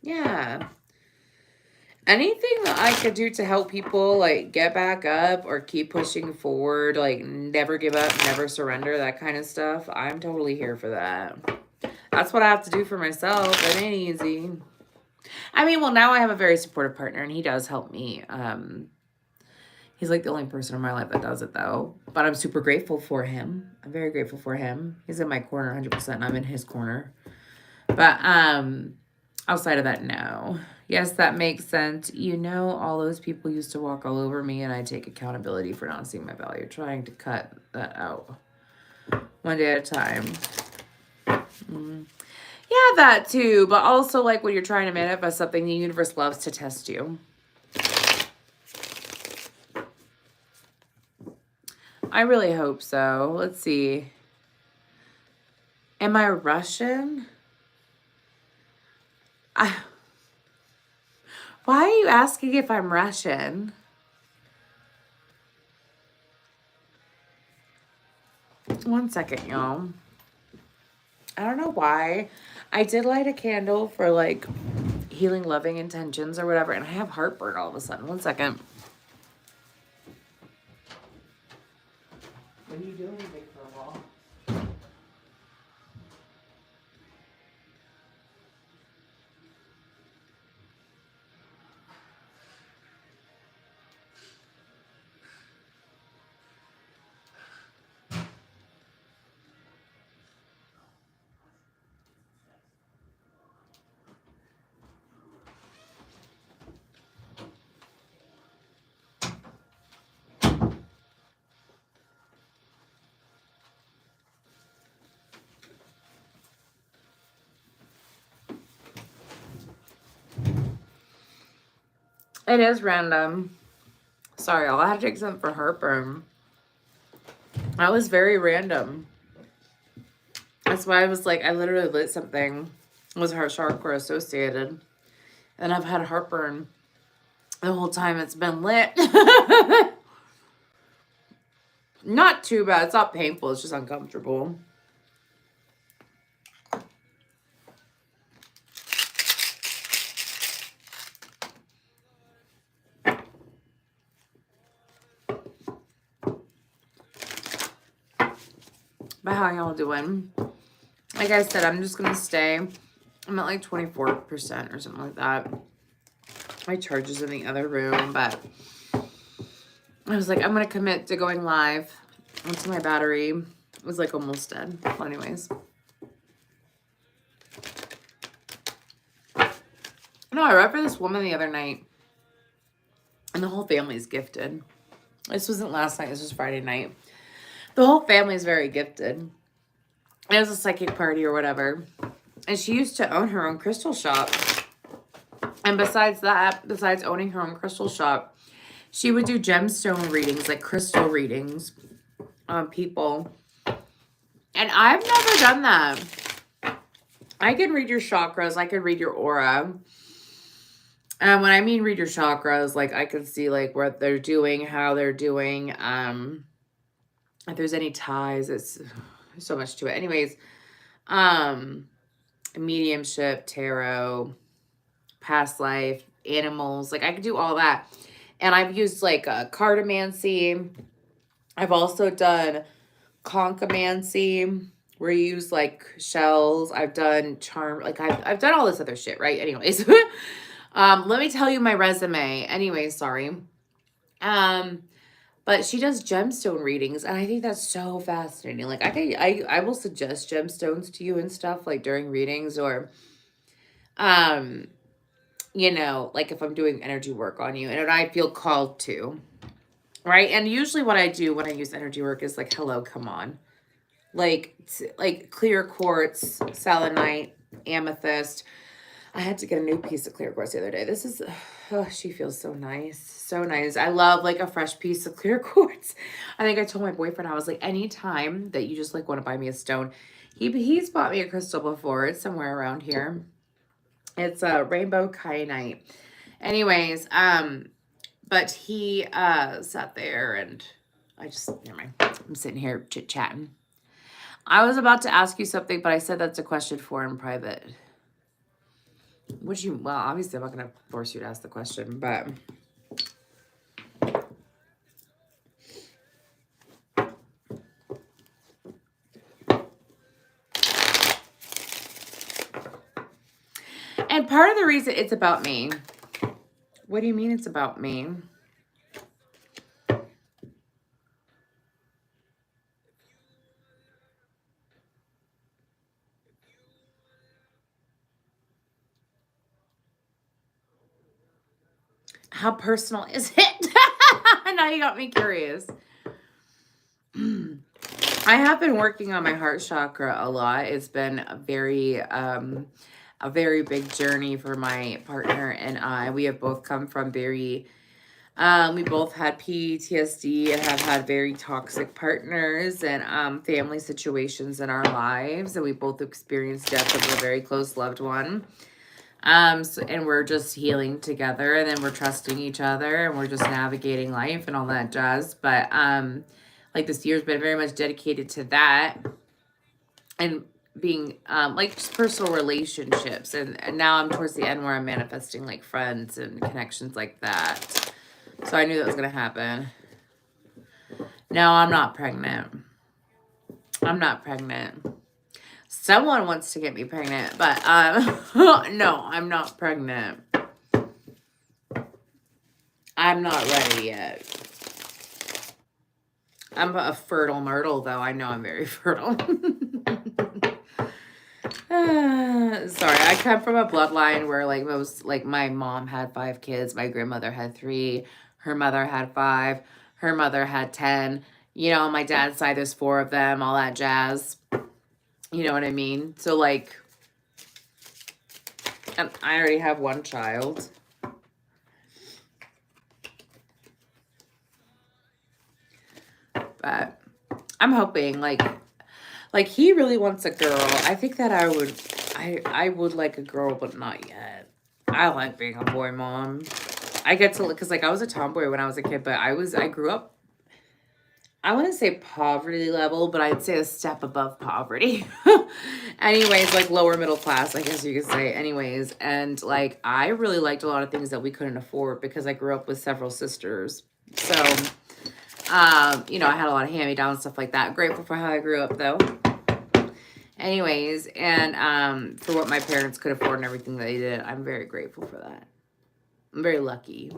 Yeah. Anything that I could do to help people, like, get back up or keep pushing forward, like, never give up, never surrender, that kind of stuff, I'm totally here for that. That's what I have to do for myself. It ain't easy. I mean, well, now I have a very supportive partner, and he does help me. He's like the only person in my life that does it, though. But I'm super grateful for him. I'm very grateful for him. He's in my corner 100%, and I'm in his corner. But outside of that, no. Yes, that makes sense. You know, all those people used to walk all over me, and I take accountability for not seeing my value, trying to cut that out one day at a time. Yeah, that too. But also, like, when you're trying to manifest something, the universe loves to test you. I really hope so. Let's see. Am I Russian? Why are you asking if I'm Russian? One second, y'all. I don't know why. I did light a candle for like healing loving intentions or whatever, and I have heartburn all of a sudden. One second. What are you doing, big girl? It is random. Sorry, I'll have to take some for heartburn. That was very random. That's why I was like, I literally lit something. It was heart chakra associated. And I've had heartburn the whole time it's been lit. Not too bad. It's not painful. It's just uncomfortable. But how y'all doing? Like I said, I'm just going to stay. I'm at like 24% or something like that. My charge is in the other room, but I was like, I'm going to commit to going live until my battery was like almost dead. Well, anyways. No, I read for this woman the other night, and the whole family's gifted. This wasn't last night. This was Friday night. The whole family is very gifted. It was a psychic party or whatever. And she used to own her own crystal shop. And besides that, besides owning her own crystal shop, she would do gemstone readings, like crystal readings on people. And I've never done that. I can read your chakras. I can read your aura. And when I mean read your chakras, like I can see like what they're doing, how they're doing, if there's any ties. It's so much to it. Anyways, mediumship, tarot, past life, animals. Like I could do all that. And I've used like cartomancy. I've also done conchomancy, where you use like shells. I've done charm. Like I've done all this other shit, right? Anyways, let me tell you my resume. Anyways, sorry. But she does gemstone readings, and I think that's so fascinating. Like I will suggest gemstones to you and stuff like during readings, or you know, like if I'm doing energy work on you and I feel called to, right? And usually what I do when I use energy work is like, hello, come on. Like clear quartz, selenite, amethyst. I had to get a new piece of clear quartz the other day. This is, oh, she feels so nice. So nice. I love like a fresh piece of clear quartz. I think I told my boyfriend, I was like, anytime that you just like want to buy me a stone. He's bought me a crystal before. It's somewhere around here. It's a rainbow kyanite. Anyways, but he sat there and I just, never mind. I'm sitting here chit-chatting. I was about to ask you something, but I said that's a question for in private. Well, obviously I'm not going to force you to ask the question, but and part of the reason it's about me. What do you mean it's about me? How personal is it? Now you got me curious. I have been working on my heart chakra a lot. It's been a very big journey for my partner and I. We have both come from very, we both had PTSD and have had very toxic partners and family situations in our lives. And we both experienced death of a very close loved one. And we're just healing together, and then we're trusting each other, and we're just navigating life and all that jazz. But like this year's been very much dedicated to that and being like just personal relationships. And now I'm towards the end where I'm manifesting like friends and connections like that. So I knew that was gonna happen. No, I'm not pregnant. I'm not pregnant. Someone wants to get me pregnant, but no, I'm not pregnant. I'm not ready yet. I'm a fertile myrtle, though. I know I'm very fertile. Sorry, I come from a bloodline where like my mom had 5 kids, my grandmother had 3, her mother had 5, her mother had 10. You know, on my dad's side, there's 4 of them, all that jazz. You know what I mean? So, like, and I already have 1 child. But I'm hoping, like he really wants a girl. I think that I would like a girl, but not yet. I like being a boy mom. I get to, because, like, I was a tomboy when I was a kid, but I grew up, I wouldn't say poverty level, but I'd say a step above poverty. Anyways, like lower middle class, I guess you could say. Anyways, and like I really liked a lot of things that we couldn't afford because I grew up with several sisters. So, you know, I had a lot of hand-me-down stuff like that. Grateful for how I grew up, though. Anyways, and for what my parents could afford and everything that they did, I'm very grateful for that. I'm very lucky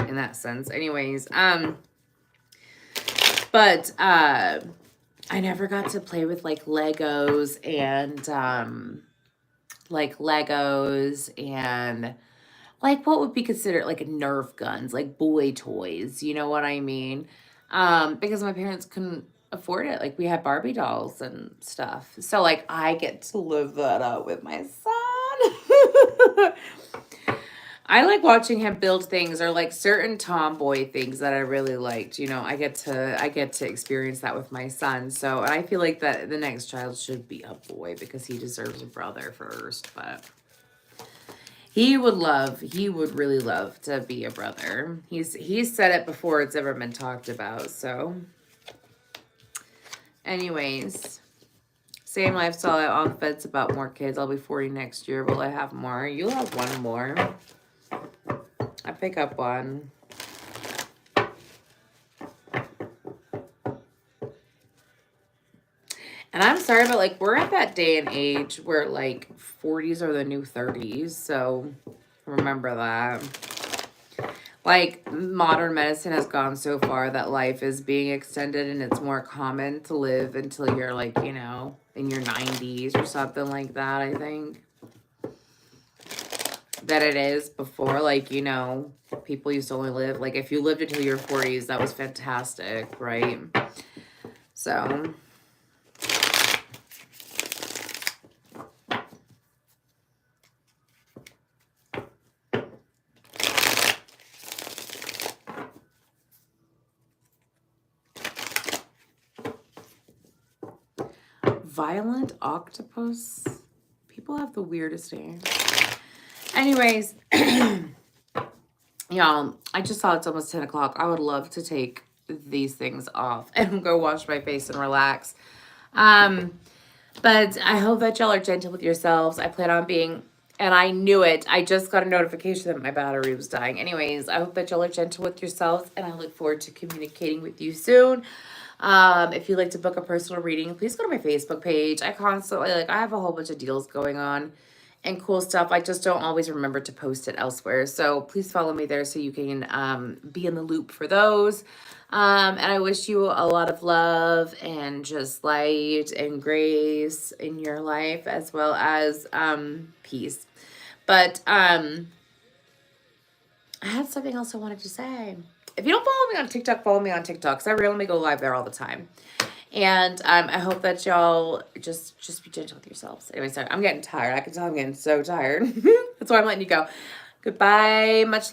in that sense. Anyways, but I never got to play with like Legos and like what would be considered like Nerf guns, like boy toys, you know what I mean? Because my parents couldn't afford it. Like we had Barbie dolls and stuff. So like I get to live that out with my son. I like watching him build things or like certain tomboy things that I really liked. You know, I get to experience that with my son. So, and I feel like that the next child should be a boy because he deserves a brother first. But he would really love to be a brother. He's said it before it's ever been talked about. So, anyways, same lifestyle. On the fence about more kids. I'll be 40 next year. Will I have more? You'll have 1 more. I pick up 1. And I'm sorry, but like we're at that day and age where like 40s are the new 30s. So remember that. Like modern medicine has gone so far that life is being extended and it's more common to live until you're like, you know, in your 90s or something like that, I think. That it is before, like, you know, people used to only live, like, if you lived until your 40s, that was fantastic, right? So, violent octopus? People have the weirdest names. Anyways, y'all, I just saw it's almost 10 o'clock. I would love to take these things off and go wash my face and relax. But I hope that y'all are gentle with yourselves. I plan on being, and I knew it. I just got a notification that my battery was dying. Anyways, I hope that y'all are gentle with yourselves, and I look forward to communicating with you soon. If you'd like to book a personal reading, please go to my Facebook page. I constantly, like, I have a whole bunch of deals going on and cool stuff. I just don't always remember to post it elsewhere. So please follow me there so you can be in the loop for those. And I wish you a lot of love and just light and grace in your life as well as peace. But I had something else I wanted to say. If you don't follow me on TikTok, follow me on TikTok, because I randomly go live there all the time. And I hope that y'all just be gentle with yourselves. Anyway, sorry, I'm getting tired. I can tell I'm getting so tired. That's why I'm letting you go. Goodbye. Much